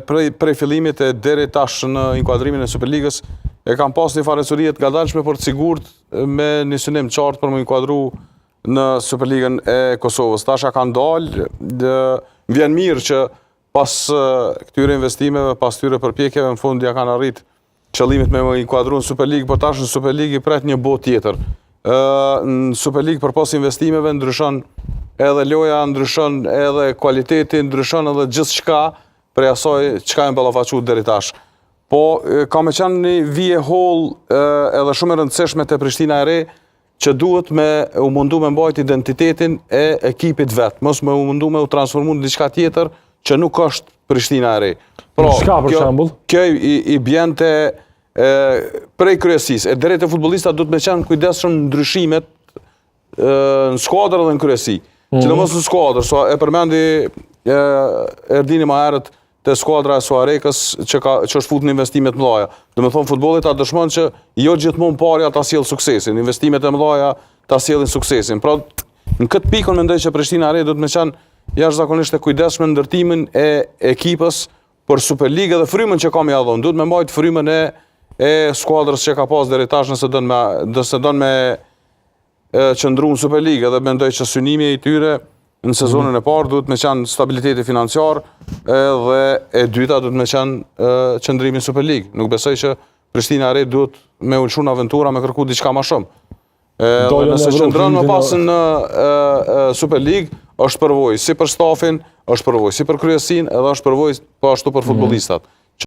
Prej fillimit e deri tash në inkuadrimin e Superligës e kam pas një farësuriet gatshme për të sigurt me një synim qartë për më inkuadru në Superligën e Kosovës. Tash kanë dalë, vjen mirë që pas këtyre investimeve, pas këtyre përpjekjeve në fund ja kanë arrit qëllimit me më inkuadru në Superligë, por tash në Superligë i pret një botë tjetër. Në Superligë përpas investimeve ndryshon edhe loja, ndryshon edhe kualiteti, ndryshon edhe gjithçka prej asaj çka e ballafaqut deri tash. Po ka me qenë një vije hollë edhe shumë e rëndësishme te Prishtina e re që duhet me u mundu me mbajt identitetin e ekipit vet, mos me u mundu me u transformu në diçka tjetër që nuk është Prishtina e re. Çka për shembull? Kjo i bjen te prej kryesisë, e drejtë futbollistat duhet me qenë kujdesshëm në ndryshimet në skuadër dhe në kryesi. Që në mos në skuadër, e përmendi Erdini ma herët të skuadra e Suarekës që është fut në investimet mëdhaja. Do me thonë futbollit ta dëshmon që jo gjithmonë parja ta sjell suksesin, investimet e mëdhaja ta sjellin suksesin. Pra, në këtë pikën mendoj që Prishtina e re duhet me qenë jashtëzakonisht e kujdesshme në ndërtimin e ekipës për Superligë dhe frymën që kam ja dhënë. Duhet me mbajt frymën e skuadrës që ka pas deri tash nëse don me qëndru në Superligë dhe mendoj që synimi i tyre në sezonën e parë duhet me qenë stabiliteti financiar dhe e dyta duhet me qenë qëndrimi në Superligë. Nuk besoj që Prishtina e re duhet me ulshu në aventura me kërku diçka ma shumë. Nëse qëndron më pas në Superligë, është përvojë si për stafin, është përvojë si për kryesin edhe është përvojë po ashtu për futbollistat.